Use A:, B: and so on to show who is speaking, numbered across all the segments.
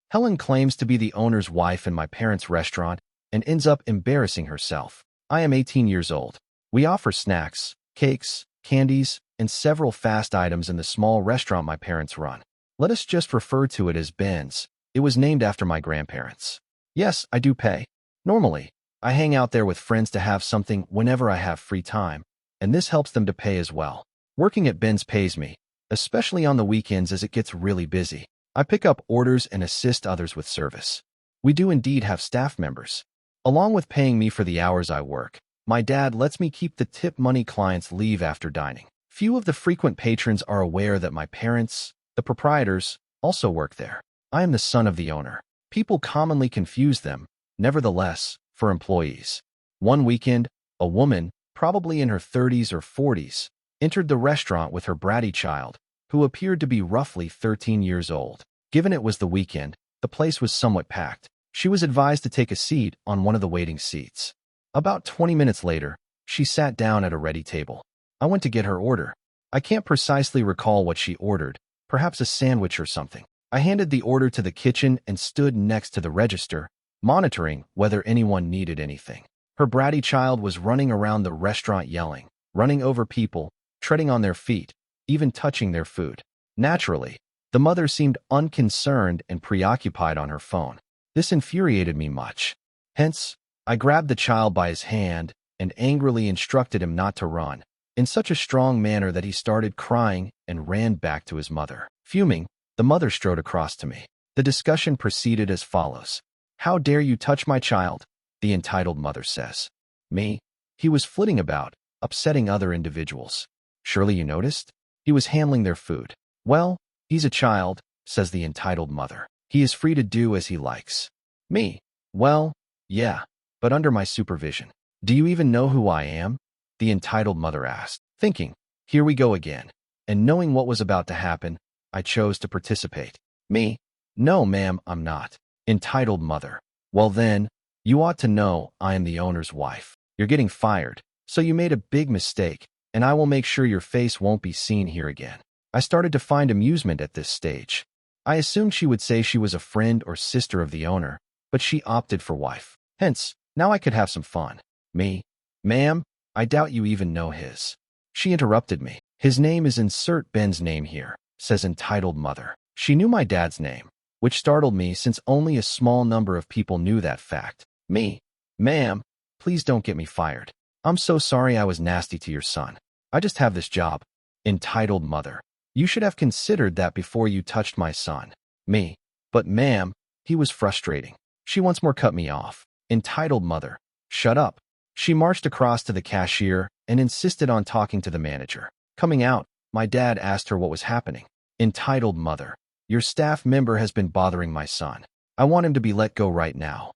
A: Helen claims to be the owner's wife in my parents' restaurant and ends up embarrassing herself. I am 18 years old. We offer snacks, cakes, candies, and several fast items in the small restaurant my parents run. Let us just refer to it as Ben's. It was named after my grandparents. Yes, I do pay. Normally, I hang out there with friends to have something whenever I have free time, and this helps them to pay as well. Working at Ben's pays me, especially on the weekends as it gets really busy. I pick up orders and assist others with service. We do indeed have staff members. Along with paying me for the hours I work, my dad lets me keep the tip money clients leave after dining. Few of the frequent patrons are aware that my parents, the proprietors, also work there. I am the son of the owner. People commonly confuse them, nevertheless, for employees. One weekend, a woman, probably in her 30s or 40s, entered the restaurant with her bratty child, who appeared to be roughly 13 years old. Given it was the weekend, the place was somewhat packed. She was advised to take a seat on one of the waiting seats. About 20 minutes later, she sat down at a ready table. I went to get her order. I can't precisely recall what she ordered, perhaps a sandwich or something. I handed the order to the kitchen and stood next to the register, monitoring whether anyone needed anything. Her bratty child was running around the restaurant yelling, running over people, treading on their feet, even touching their food. Naturally, the mother seemed unconcerned and preoccupied on her phone. This infuriated me much. Hence, I grabbed the child by his hand and angrily instructed him not to run, in such a strong manner that he started crying and ran back to his mother. Fuming, the mother strode across to me. The discussion proceeded as follows. "How dare you touch my child?" the entitled mother says. Me? He was flitting about, upsetting other individuals. Surely you noticed? He was handling their food. Well, he's a child, says the entitled mother. He is free to do as he likes. Me? Well, yeah, but under my supervision. Do you even know who I am? The entitled mother asked. Thinking, here we go again. And knowing what was about to happen, I chose to participate. Me? No, ma'am, I'm not. Entitled mother. Well then, you ought to know I am the owner's wife. You're getting fired, so you made a big mistake, and I will make sure your face won't be seen here again. I started to find amusement at this stage. I assumed she would say she was a friend or sister of the owner, but she opted for wife. Hence, now I could have some fun. Me? Ma'am, I doubt you even know his. She interrupted me. His name is insert Ben's name here, says entitled mother. She knew my dad's name, which startled me since only a small number of people knew that fact. Me? Ma'am, please don't get me fired. I'm so sorry I was nasty to your son. I just have this job. Entitled mother. You should have considered that before you touched my son. Me. But ma'am, he was frustrating. She once more cut me off. Entitled mother. Shut up. She marched across to the cashier and insisted on talking to the manager. Coming out, my dad asked her what was happening. Entitled mother. Your staff member has been bothering my son. I want him to be let go right now.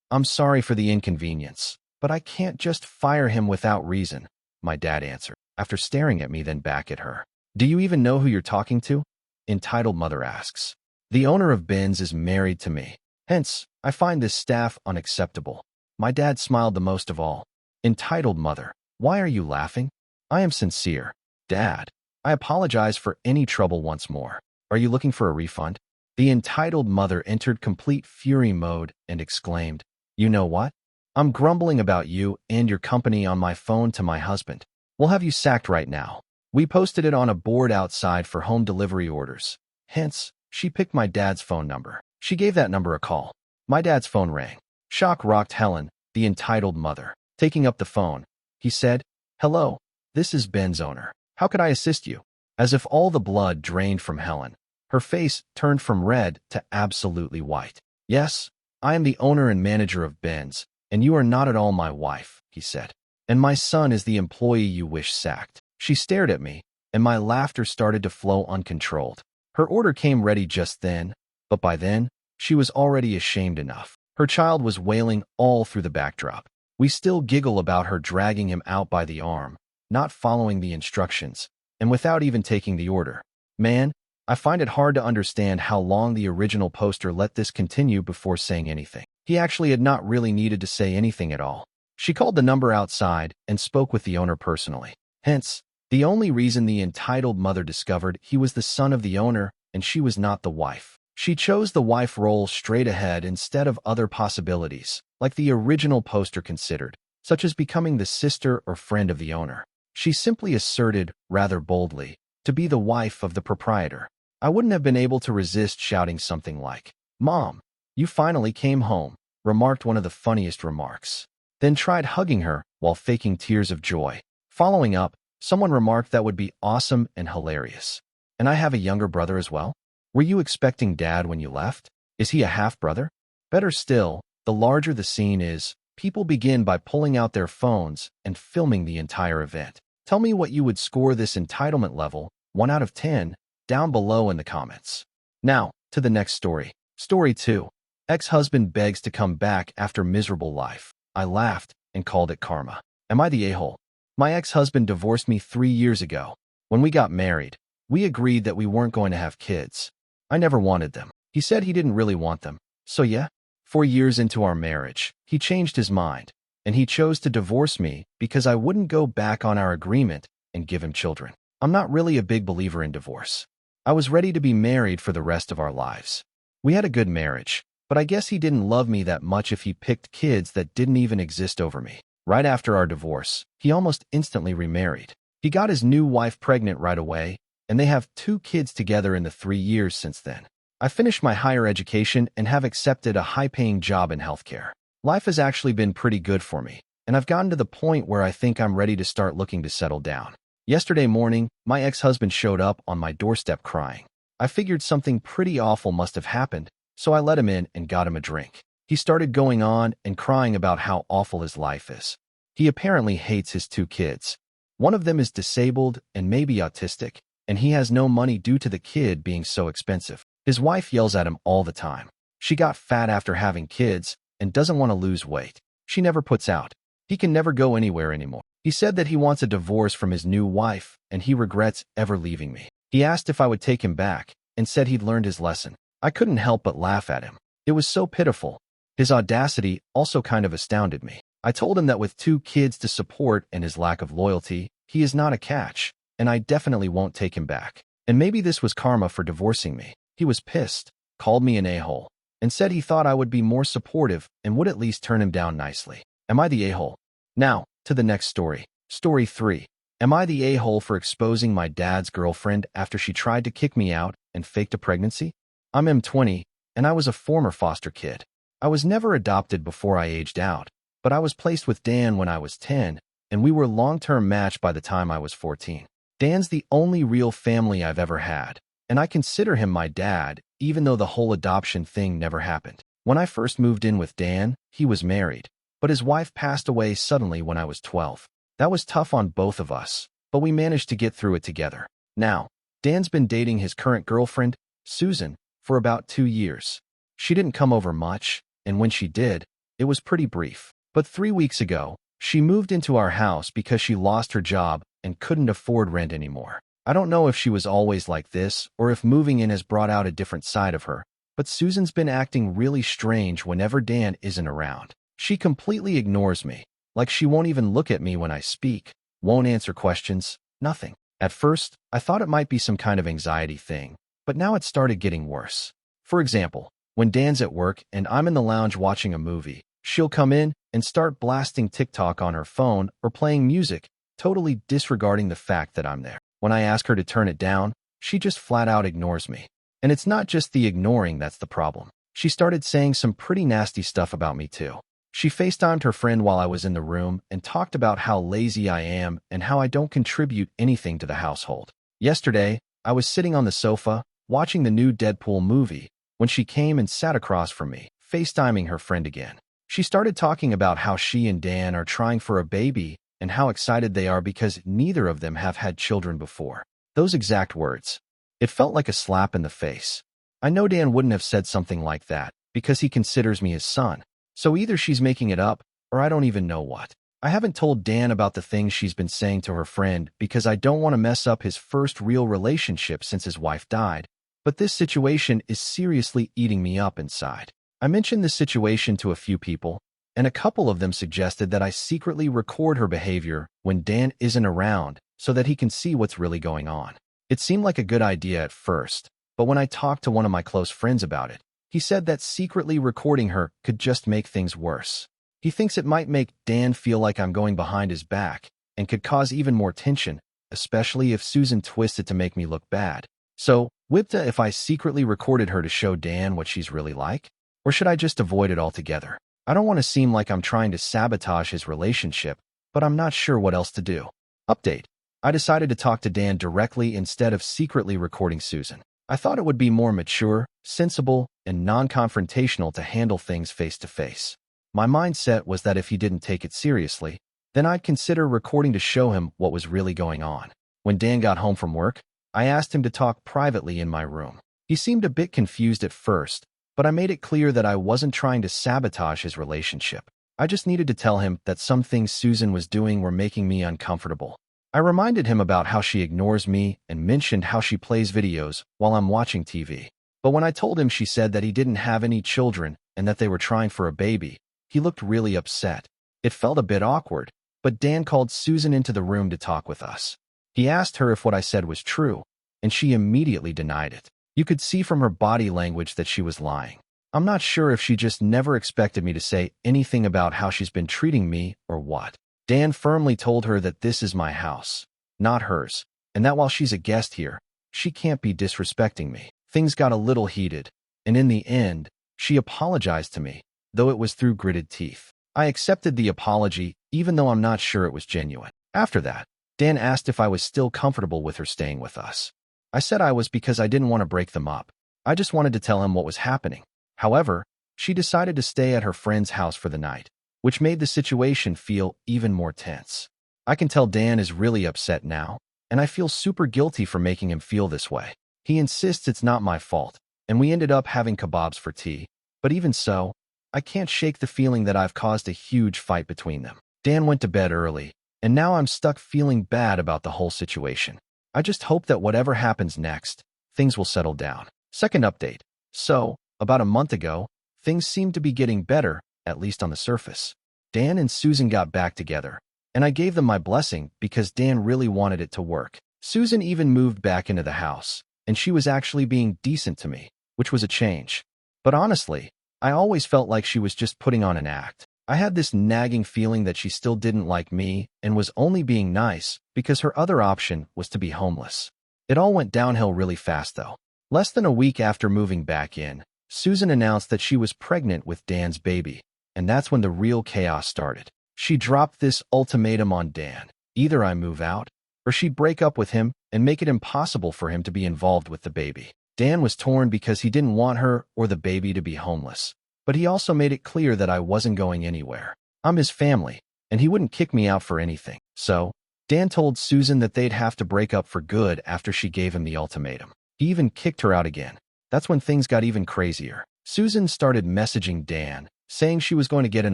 A: I'm sorry for the inconvenience, but I can't just fire him without reason, my dad answered, after staring at me then back at her. Do you even know who you're talking to? Entitled mother asks. The owner of Ben's is married to me. Hence, I find this staff unacceptable. My dad smiled the most of all. Entitled mother. Why are you laughing? I am sincere. Dad, I apologize for any trouble once more. Are you looking for a refund? The entitled mother entered complete fury mode and exclaimed, You know what? I'm grumbling about you and your company on my phone to my husband. We'll have you sacked right now. We posted it on a board outside for home delivery orders. Hence, she picked my dad's phone number. She gave that number a call. My dad's phone rang. Shock rocked Helen, the entitled mother. Taking up the phone, he said, Hello, this is Ben's owner. How could I assist you? As if all the blood drained from Helen, her face turned from red to absolutely white. Yes, I am the owner and manager of Ben's, and you are not at all my wife, he said. And my son is the employee you wish sacked. She stared at me, and my laughter started to flow uncontrolled. Her order came ready just then, but by then, she was already ashamed enough. Her child was wailing all through the backdrop. We still giggle about her dragging him out by the arm, not following the instructions, and without even taking the order. Man, I find it hard to understand how long the original poster let this continue before saying anything. He actually had not really needed to say anything at all. She called the number outside and spoke with the owner personally. Hence, the only reason the entitled mother discovered he was the son of the owner and she was not the wife. She chose the wife role straight ahead instead of other possibilities, like the original poster considered, such as becoming the sister or friend of the owner. She simply asserted, rather boldly, to be the wife of the proprietor. I wouldn't have been able to resist shouting something like, "Mom, you finally came home," remarked one of the funniest remarks. Then tried hugging her while faking tears of joy. Following up, someone remarked that would be awesome and hilarious. "And I have a younger brother as well? Were you expecting Dad when you left? Is he a half-brother?" Better still, the larger the scene is, people begin by pulling out their phones and filming the entire event. Tell me what you would score this entitlement level, 1 out of 10, down below in the comments. Now, to the next story. Story 2. Ex-husband begs to come back after miserable life. I laughed and called it karma. Am I the a-hole? My ex-husband divorced me 3 years ago. When we got married, we agreed that we weren't going to have kids. I never wanted them. He said he didn't really want them. So yeah, 4 years into our marriage, he changed his mind, and he chose to divorce me because I wouldn't go back on our agreement and give him children. I'm not really a big believer in divorce. I was ready to be married for the rest of our lives. We had a good marriage, but I guess he didn't love me that much if he picked kids that didn't even exist over me. Right after our divorce, he almost instantly remarried. He got his new wife pregnant right away, and they have 2 kids together in the 3 years since then. I finished my higher education and have accepted a high-paying job in healthcare. Life has actually been pretty good for me, and I've gotten to the point where I think I'm ready to start looking to settle down. Yesterday morning, my ex-husband showed up on my doorstep crying. I figured something pretty awful must have happened, so I let him in and got him a drink. He started going on and crying about how awful his life is. He apparently hates his 2 kids. One of them is disabled and maybe autistic, and he has no money due to the kid being so expensive. His wife yells at him all the time. She got fat after having kids and doesn't want to lose weight. She never puts out. He can never go anywhere anymore. He said that he wants a divorce from his new wife, and he regrets ever leaving me. He asked if I would take him back, and said he'd learned his lesson. I couldn't help but laugh at him. It was so pitiful. His audacity also kind of astounded me. I told him that with 2 kids to support and his lack of loyalty, he is not a catch, and I definitely won't take him back. And maybe this was karma for divorcing me. He was pissed, called me an a-hole, and said he thought I would be more supportive and would at least turn him down nicely. Am I the a-hole? Now, to the next story. Story 3. Am I the a-hole for exposing my dad's girlfriend after she tried to kick me out and faked a pregnancy? I'm M20, and I was a former foster kid. I was never adopted before I aged out, but I was placed with Dan when I was 10, and we were long-term matched by the time I was 14. Dan's the only real family I've ever had, and I consider him my dad, even though the whole adoption thing never happened. When I first moved in with Dan, he was married, but his wife passed away suddenly when I was 12. That was tough on both of us, but we managed to get through it together. Now, Dan's been dating his current girlfriend, Susan, for about 2 years. She didn't come over much, and when she did, it was pretty brief. But 3 weeks ago, she moved into our house because she lost her job and couldn't afford rent anymore. I don't know if she was always like this or if moving in has brought out a different side of her, but Susan's been acting really strange whenever Dan isn't around. She completely ignores me, like she won't even look at me when I speak, won't answer questions, nothing. At first, I thought it might be some kind of anxiety thing, but now it started getting worse. For example, when Dan's at work and I'm in the lounge watching a movie, she'll come in and start blasting TikTok on her phone or playing music, totally disregarding the fact that I'm there. When I ask her to turn it down, she just flat out ignores me. And it's not just the ignoring that's the problem. She started saying some pretty nasty stuff about me too. She FaceTimed her friend while I was in the room and talked about how lazy I am and how I don't contribute anything to the household. Yesterday, I was sitting on the sofa, watching the new Deadpool movie, when she came and sat across from me, FaceTiming her friend again. She started talking about how she and Dan are trying for a baby and how excited they are because neither of them have had children before. Those exact words. It felt like a slap in the face. I know Dan wouldn't have said something like that because he considers me his son. So either she's making it up or I don't even know what. I haven't told Dan about the things she's been saying to her friend because I don't want to mess up his first real relationship since his wife died, but this situation is seriously eating me up inside. I mentioned this situation to a few people, and a couple of them suggested that I secretly record her behavior when Dan isn't around so that he can see what's really going on. It seemed like a good idea at first, but when I talked to one of my close friends about it, he said that secretly recording her could just make things worse. He thinks it might make Dan feel like I'm going behind his back and could cause even more tension, especially if Susan twists it to make me look bad. So, Whipta, if I secretly recorded her to show Dan what she's really like? Or should I just avoid it altogether? I don't want to seem like I'm trying to sabotage his relationship, but I'm not sure what else to do. Update. I decided to talk to Dan directly instead of secretly recording Susan. I thought it would be more mature, sensible, and non-confrontational to handle things face-to-face. My mindset was that if he didn't take it seriously, then I'd consider recording to show him what was really going on. When Dan got home from work, I asked him to talk privately in my room. He seemed a bit confused at first, but I made it clear that I wasn't trying to sabotage his relationship. I just needed to tell him that some things Susan was doing were making me uncomfortable. I reminded him about how she ignores me and mentioned how she plays videos while I'm watching TV. But when I told him, she said that he didn't have any children and that they were trying for a baby, he looked really upset. It felt a bit awkward, but Dan called Susan into the room to talk with us. He asked her if what I said was true, and she immediately denied it. You could see from her body language that she was lying. I'm not sure if she just never expected me to say anything about how she's been treating me or what. Dan firmly told her that this is my house, not hers, and that while she's a guest here, she can't be disrespecting me. Things got a little heated, and in the end, she apologized to me, though it was through gritted teeth. I accepted the apology, even though I'm not sure it was genuine. After that, Dan asked if I was still comfortable with her staying with us. I said I was because I didn't want to break them up. I just wanted to tell him what was happening. However, she decided to stay at her friend's house for the night, which made the situation feel even more tense. I can tell Dan is really upset now, and I feel super guilty for making him feel this way. He insists it's not my fault, and we ended up having kebabs for tea. But even so, I can't shake the feeling that I've caused a huge fight between them. Dan went to bed early, and now I'm stuck feeling bad about the whole situation. I just hope that whatever happens next, things will settle down. Second update. So, about a month ago, things seemed to be getting better, at least on the surface. Dan and Susan got back together, and I gave them my blessing because Dan really wanted it to work. Susan even moved back into the house, and she was actually being decent to me, which was a change. But honestly, I always felt like she was just putting on an act. I had this nagging feeling that she still didn't like me and was only being nice because her other option was to be homeless. It all went downhill really fast, though. Less than a week after moving back in, Susan announced that she was pregnant with Dan's baby, and that's when the real chaos started. She dropped this ultimatum on Dan. Either I move out, or she'd break up with him and make it impossible for him to be involved with the baby. Dan was torn because he didn't want her or the baby to be homeless, but he also made it clear that I wasn't going anywhere. I'm his family, and he wouldn't kick me out for anything. So, Dan told Susan that they'd have to break up for good after she gave him the ultimatum. He even kicked her out again. That's when things got even crazier. Susan started messaging Dan, saying she was going to get an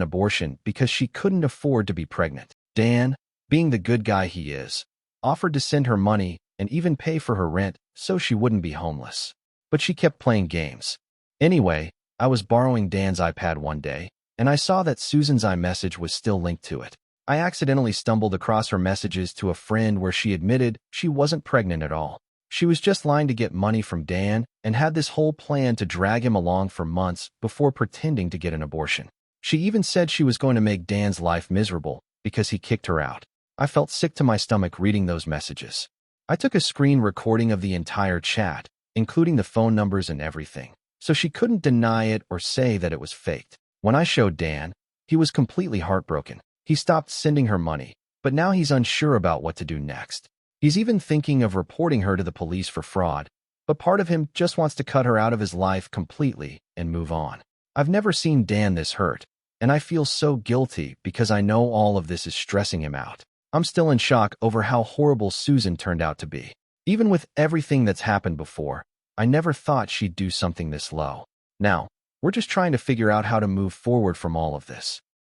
A: abortion because she couldn't afford to be pregnant. Dan, being the good guy he is, offered to send her money and even pay for her rent so she wouldn't be homeless. But she kept playing games. Anyway, I was borrowing Dan's iPad one day, and I saw that Susan's iMessage was still linked to it. I accidentally stumbled across her messages to a friend where she admitted she wasn't pregnant at all. She was just lying to get money from Dan and had this whole plan to drag him along for months before pretending to get an abortion. She even said she was going to make Dan's life miserable because he kicked her out. I felt sick to my stomach reading those messages. I took a screen recording of the entire chat, including the phone numbers and everything, so she couldn't deny it or say that it was faked. When I showed Dan, he was completely heartbroken. He stopped sending her money, but now he's unsure about what to do next. He's even thinking of reporting her to the police for fraud, but part of him just wants to cut her out of his life completely and move on. I've never seen Dan this hurt, and I feel so guilty because I know all of this is stressing him out. I'm still in shock over how horrible Susan turned out to be. Even with everything that's happened before, I never thought she'd do something this low. Now, we're just trying to figure out how to move forward from all of this.